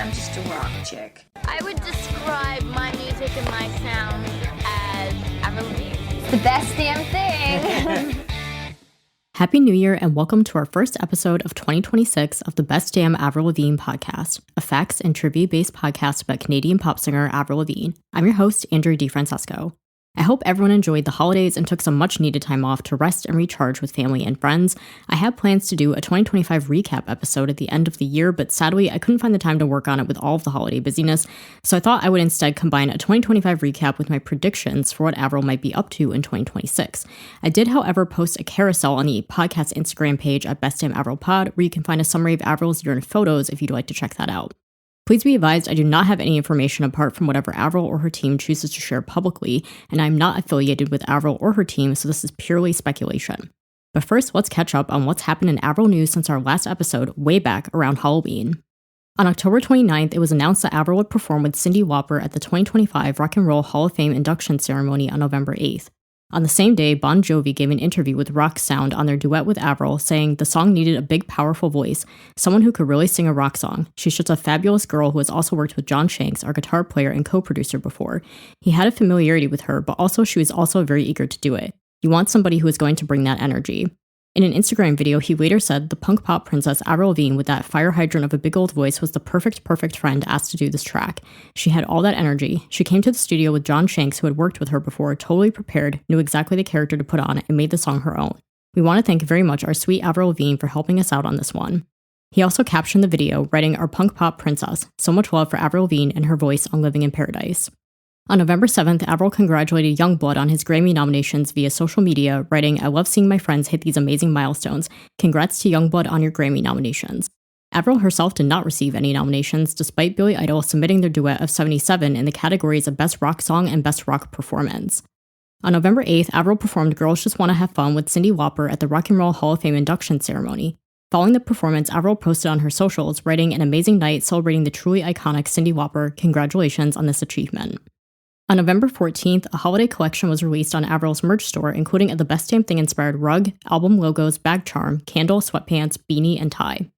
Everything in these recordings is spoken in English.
I'm just a rock chick. I would describe my music and my sound as Avril. It's the best damn thing. Happy New Year and welcome to our first episode of 2026 of the Best Damn Avril Lavigne podcast, a facts and trivia-based podcast about Canadian pop singer Avril Lavigne. I'm your host, Andrew DiFrancesco. I hope everyone enjoyed the holidays and took some much-needed time off to rest and recharge with family and friends. I had plans to do a 2025 recap episode at the end of the year, but sadly, I couldn't find the time to work on it with all of the holiday busyness, so I thought I would instead combine a 2025 recap with my predictions for what Avril might be up to in 2026. I did, however, post a carousel on the podcast Instagram page at Best Damn Avril Pod, where you can find a summary of Avril's year in photos if you'd like to check that out. Please be advised, I do not have any information apart from whatever Avril or her team chooses to share publicly, and I'm not affiliated with Avril or her team, so this is purely speculation. But first, let's catch up on what's happened in Avril news since our last episode, way back around Halloween. On October 29th, it was announced that Avril would perform with Cyndi Lauper at the 2025 Rock and Roll Hall of Fame induction ceremony on November 8th. On the same day, Bon Jovi gave an interview with Rock Sound on their duet with Avril, saying the song needed a big, powerful voice, someone who could really sing a rock song. She's just a fabulous girl who has also worked with John Shanks, our guitar player and co-producer, before. He had a familiarity with her, but also she was also very eager to do it. You want somebody who is going to bring that energy. In an Instagram video, he later said the punk pop princess Avril Lavigne with that fire hydrant of a big old voice was the perfect friend asked to do this track. She had all that energy. She came to the studio with John Shanks, who had worked with her before, totally prepared, knew exactly the character to put on, and made the song her own. We want to thank very much our sweet Avril Lavigne for helping us out on this one. He also captioned the video, writing our punk pop princess. So much love for Avril Lavigne and her voice on Living in Paradise. On November 7th, Avril congratulated Youngblood on his Grammy nominations via social media, writing, "I love seeing my friends hit these amazing milestones. Congrats to Youngblood on your Grammy nominations." Avril herself did not receive any nominations, despite Billy Idol submitting their duet of 77 in the categories of Best Rock Song and Best Rock Performance. On November 8th, Avril performed Girls Just Wanna Have Fun with Cyndi Lauper at the Rock and Roll Hall of Fame induction ceremony. Following the performance, Avril posted on her socials, writing, "An amazing night celebrating the truly iconic Cyndi Lauper. Congratulations on this achievement." On November 14th, a holiday collection was released on Avril's merch store, including the Best Damn Thing inspired rug, album logos, bag charm, candle, sweatpants, beanie, and tie.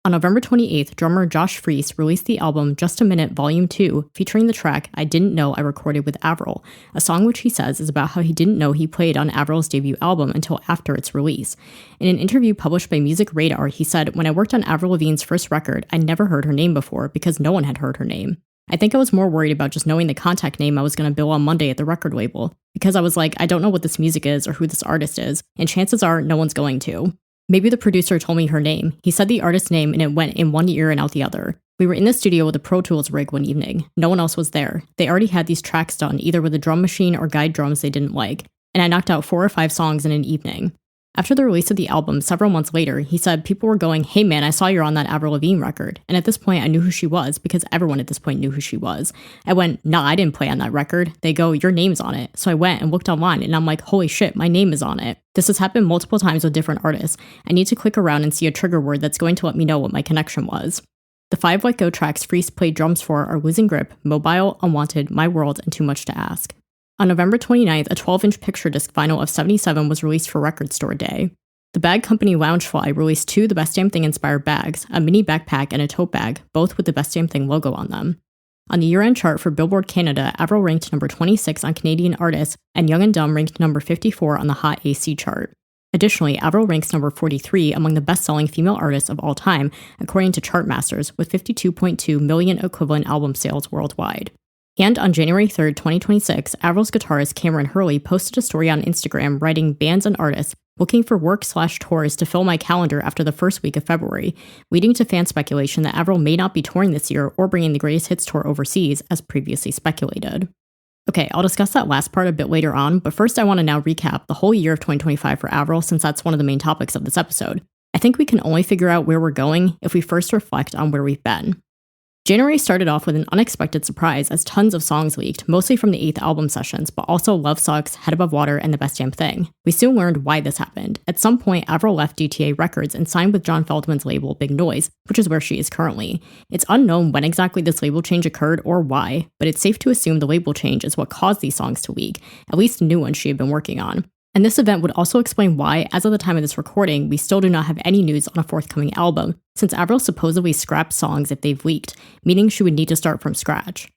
On November 28th, drummer Josh Freese released the album Just a Minute Volume 2, featuring the track I Didn't Know I Recorded with Avril, a song which he says is about how he didn't know he played on Avril's debut album until after its release. In an interview published by Music Radar, he said, "When I worked on Avril Lavigne's first record, I never heard her name before because no one had heard her name. I think I was more worried about just knowing the contact name I was going to bill on Monday at the record label, because I was like, I don't know what this music is or who this artist is, and chances are no one's going to. Maybe the producer told me her name. He said the artist's name and it went in one ear and out the other. We were in the studio with a Pro Tools rig one evening. No one else was there. They already had these tracks done, either with a drum machine or guide drums they didn't like, and I knocked out 4 or 5 songs in an evening." After the release of the album, several months later, he said people were going, "Hey man, I saw you're on that Avril Lavigne record." And at this point, I knew who she was because everyone at this point knew who she was. I went, "Nah, I didn't play on that record." They go, "Your name's on it." So I went and looked online and I'm like, holy shit, my name is on it. This has happened multiple times with different artists. I need to click around and see a trigger word that's going to let me know what my connection was. The 5 Let Go tracks Freese played drums for are Losing Grip, Mobile, Unwanted, My World, and Too Much to Ask. On November 29th, a 12-inch picture disc vinyl of 77 was released for Record Store Day. The bag company Loungefly released 2 The Best Damn Thing inspired bags, a mini backpack and a tote bag, both with the Best Damn Thing logo on them. On the year-end chart for Billboard Canada, Avril ranked number 26 on Canadian artists, and Young and Dumb ranked number 54 on the Hot AC chart. Additionally, Avril ranks number 43 among the best-selling female artists of all time, according to Chartmasters, with 52.2 million equivalent album sales worldwide. And on January 3rd, 2026, Avril's guitarist Cameron Hurley posted a story on Instagram writing, "Bands and artists looking for work/tours to fill my calendar after the first week of February," leading to fan speculation that Avril may not be touring this year or bringing the Greatest Hits tour overseas, as previously speculated. Okay, I'll discuss that last part a bit later on, but first I want to now recap the whole year of 2025 for Avril, since that's one of the main topics of this episode. I think we can only figure out where we're going if we first reflect on where we've been. January started off with an unexpected surprise as tons of songs leaked, mostly from the 8th album sessions, but also Love Sucks, Head Above Water, and The Best Damn Thing. We soon learned why this happened. At some point, Avril left DTA Records and signed with John Feldman's label Big Noise, which is where she is currently. It's unknown when exactly this label change occurred or why, but it's safe to assume the label change is what caused these songs to leak, at least the new ones she had been working on. And this event would also explain why, as of the time of this recording, we still do not have any news on a forthcoming album, since Avril supposedly scrapped songs if they've leaked, meaning she would need to start from scratch.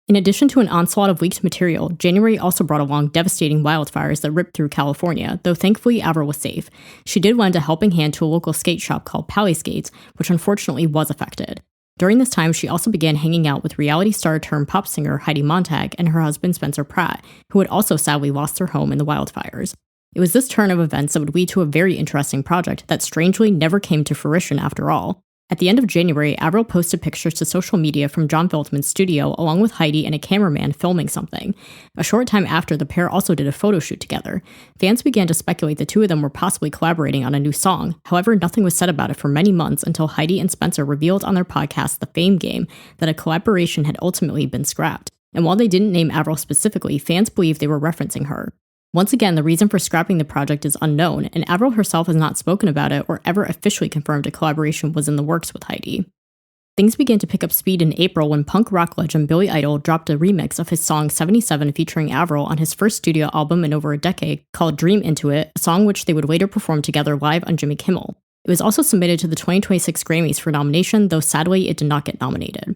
In addition to an onslaught of leaked material, January also brought along devastating wildfires that ripped through California, though thankfully Avril was safe. She did lend a helping hand to a local skate shop called Pally Skates, which unfortunately was affected. During this time, she also began hanging out with reality star turned pop singer Heidi Montag and her husband Spencer Pratt, who had also sadly lost their home in the wildfires. It was this turn of events that would lead to a very interesting project that strangely never came to fruition after all. At the end of January, Avril posted pictures to social media from John Veltman's studio along with Heidi and a cameraman filming something. A short time after, the pair also did a photo shoot together. Fans began to speculate the two of them were possibly collaborating on a new song. However, nothing was said about it for many months until Heidi and Spencer revealed on their podcast The Fame Game that a collaboration had ultimately been scrapped. And while they didn't name Avril specifically, fans believed they were referencing her. Once again, the reason for scrapping the project is unknown, and Avril herself has not spoken about it or ever officially confirmed a collaboration was in the works with Heidi. Things began to pick up speed in April when punk rock legend Billy Idol dropped a remix of his song 77 featuring Avril on his first studio album in over a decade called Dream Into It, a song which they would later perform together live on Jimmy Kimmel. It was also submitted to the 2026 Grammys for nomination, though sadly it did not get nominated.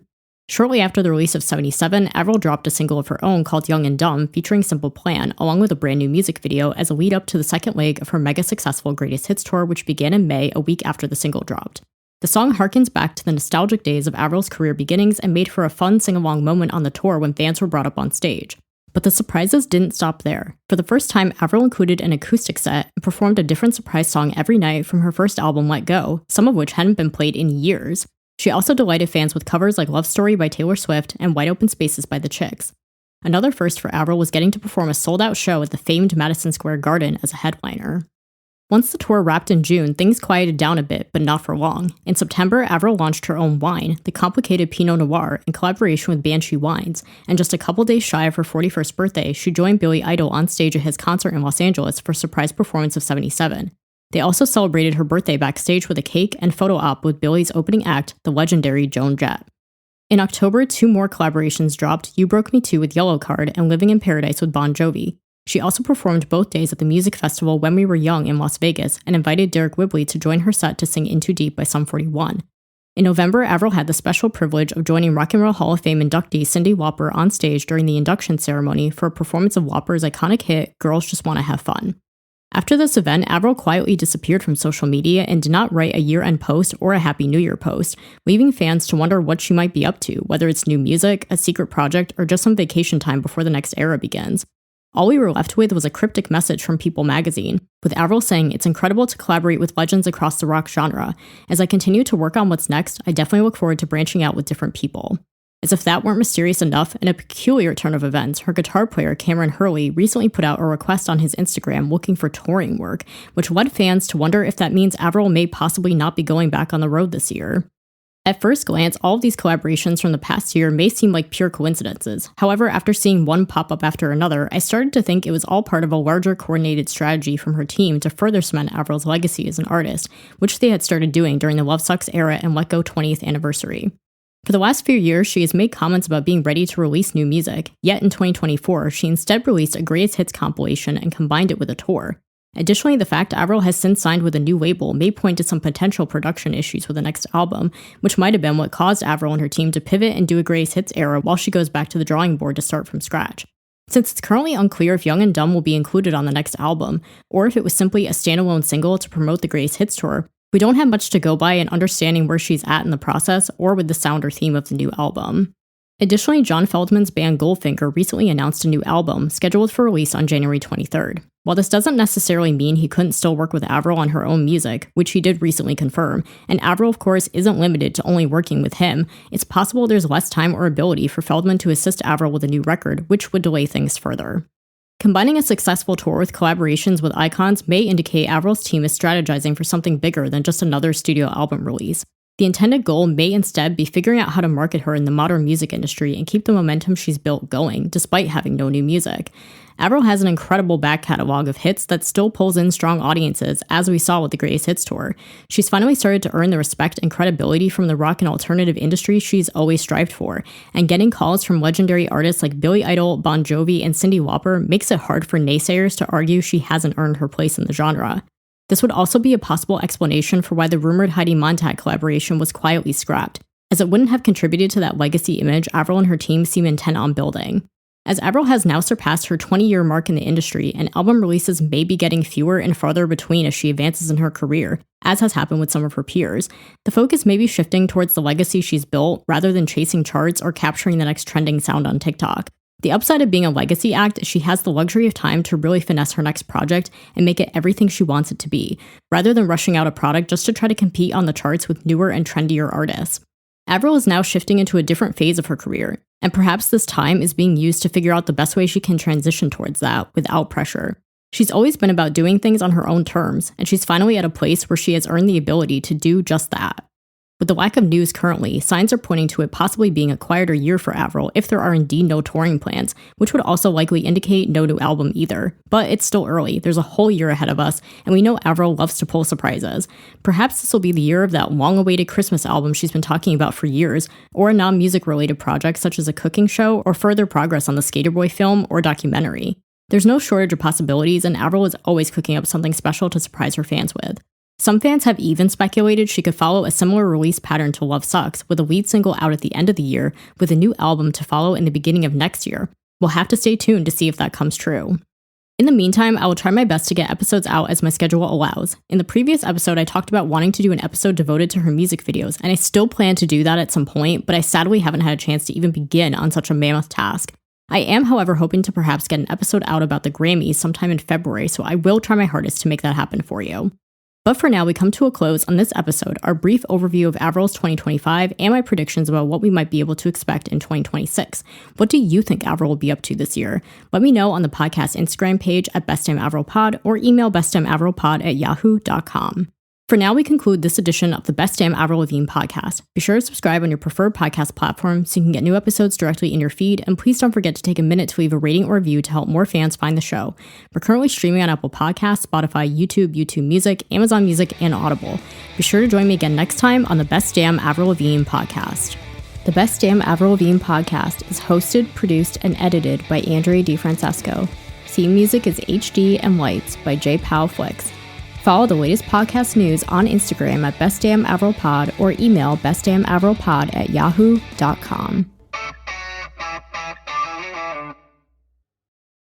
Shortly after the release of 77, Avril dropped a single of her own called Young and Dumb featuring Simple Plan, along with a brand new music video as a lead up to the second leg of her mega successful Greatest Hits tour, which began in May, a week after the single dropped. The song harkens back to the nostalgic days of Avril's career beginnings and made for a fun sing-along moment on the tour when fans were brought up on stage. But the surprises didn't stop there. For the first time, Avril included an acoustic set and performed a different surprise song every night from her first album Let Go, some of which hadn't been played in years. She also delighted fans with covers like Love Story by Taylor Swift and Wide Open Spaces by The Chicks. Another first for Avril was getting to perform a sold-out show at the famed Madison Square Garden as a headliner. Once the tour wrapped in June, things quieted down a bit, but not for long. In September, Avril launched her own wine, the Complicated Pinot Noir, in collaboration with Banshee Wines, and just a couple days shy of her 41st birthday, she joined Billy Idol on stage at his concert in Los Angeles for a surprise performance of 77. They also celebrated her birthday backstage with a cake and photo op with Billy's opening act, the legendary Joan Jett. In October, two more collaborations dropped, You Broke Me Too with Yellow Card and Living in Paradise with Bon Jovi. She also performed both days at the music festival When We Were Young in Las Vegas and invited Derek Whibley to join her set to sing In Too Deep by Sum 41. In November, Avril had the special privilege of joining Rock and Roll Hall of Fame inductee Cyndi Lauper on stage during the induction ceremony for a performance of Lauper's iconic hit, Girls Just Wanna Have Fun. After this event, Avril quietly disappeared from social media and did not write a year-end post or a Happy New Year post, leaving fans to wonder what she might be up to, whether it's new music, a secret project, or just some vacation time before the next era begins. All we were left with was a cryptic message from People magazine, with Avril saying, "It's incredible to collaborate with legends across the rock genre. As I continue to work on what's next, I definitely look forward to branching out with different people." As if that weren't mysterious enough, in a peculiar turn of events, her guitar player Cameron Hurley recently put out a request on his Instagram looking for touring work, which led fans to wonder if that means Avril may possibly not be going back on the road this year. At first glance, all of these collaborations from the past year may seem like pure coincidences. However, after seeing one pop up after another, I started to think it was all part of a larger coordinated strategy from her team to further cement Avril's legacy as an artist, which they had started doing during the Love Sucks era and Let Go 20th anniversary. For the last few years, she has made comments about being ready to release new music, yet in 2024, she instead released a greatest hits compilation and combined it with a tour. Additionally, the fact Avril has since signed with a new label may point to some potential production issues with the next album, which might have been what caused Avril and her team to pivot and do a greatest hits era while she goes back to the drawing board to start from scratch. Since it's currently unclear if Young and Dumb will be included on the next album, or if it was simply a standalone single to promote the greatest hits tour, we don't have much to go by in understanding where she's at in the process or with the sound or theme of the new album. Additionally, John Feldman's band Goldfinger recently announced a new album, scheduled for release on January 23rd. While this doesn't necessarily mean he couldn't still work with Avril on her own music, which he did recently confirm, and Avril of course isn't limited to only working with him, it's possible there's less time or ability for Feldman to assist Avril with a new record, which would delay things further. Combining a successful tour with collaborations with icons may indicate Avril's team is strategizing for something bigger than just another studio album release. The intended goal may instead be figuring out how to market her in the modern music industry and keep the momentum she's built going, despite having no new music. Avril has an incredible back catalog of hits that still pulls in strong audiences, as we saw with the Greatest Hits tour. She's finally started to earn the respect and credibility from the rock and alternative industry she's always strived for, and getting calls from legendary artists like Billy Idol, Bon Jovi, and Cyndi Lauper makes it hard for naysayers to argue she hasn't earned her place in the genre. This would also be a possible explanation for why the rumored Heidi Montag collaboration was quietly scrapped, as it wouldn't have contributed to that legacy image Avril and her team seem intent on building. As Avril has now surpassed her 20-year mark in the industry, and album releases may be getting fewer and farther between as she advances in her career, as has happened with some of her peers, the focus may be shifting towards the legacy she's built rather than chasing charts or capturing the next trending sound on TikTok. The upside of being a legacy act is she has the luxury of time to really finesse her next project and make it everything she wants it to be, rather than rushing out a product just to try to compete on the charts with newer and trendier artists. Avril is now shifting into a different phase of her career, and perhaps this time is being used to figure out the best way she can transition towards that without pressure. She's always been about doing things on her own terms, and she's finally at a place where she has earned the ability to do just that. With the lack of news currently, signs are pointing to it possibly being a quieter year for Avril if there are indeed no touring plans, which would also likely indicate no new album either. But it's still early, there's a whole year ahead of us, and we know Avril loves to pull surprises. Perhaps this will be the year of that long-awaited Christmas album she's been talking about for years, or a non-music related project such as a cooking show or further progress on the Skater Boy film or documentary. There's no shortage of possibilities, and Avril is always cooking up something special to surprise her fans with. Some fans have even speculated she could follow a similar release pattern to Love Sucks, with a lead single out at the end of the year, with a new album to follow in the beginning of next year. We'll have to stay tuned to see if that comes true. In the meantime, I will try my best to get episodes out as my schedule allows. In the previous episode, I talked about wanting to do an episode devoted to her music videos, and I still plan to do that at some point, but I sadly haven't had a chance to even begin on such a mammoth task. I am, however, hoping to perhaps get an episode out about the Grammys sometime in February, so I will try my hardest to make that happen for you. But for now, we come to a close on this episode, our brief overview of Avril's 2025 and my predictions about what we might be able to expect in 2026. What do you think Avril will be up to this year? Let me know on the podcast Instagram page at bestdamnavrilpod or email bestdamnavrilpod@yahoo.com. For now, we conclude this edition of the Best Damn Avril Lavigne podcast. Be sure to subscribe on your preferred podcast platform so you can get new episodes directly in your feed, and please don't forget to take a minute to leave a rating or review to help more fans find the show. We're currently streaming on Apple Podcasts, Spotify, YouTube Music, Amazon Music, and Audible. Be sure to join me again next time on the Best Damn Avril Lavigne podcast. The Best Damn Avril Lavigne podcast is hosted, produced, and edited by Andre DiFrancesco. Theme music is HD and Lights by J. Powell Flicks. Follow the latest podcast news on Instagram at bestdamnavrilpod or email bestdamnavrilpod@yahoo.com.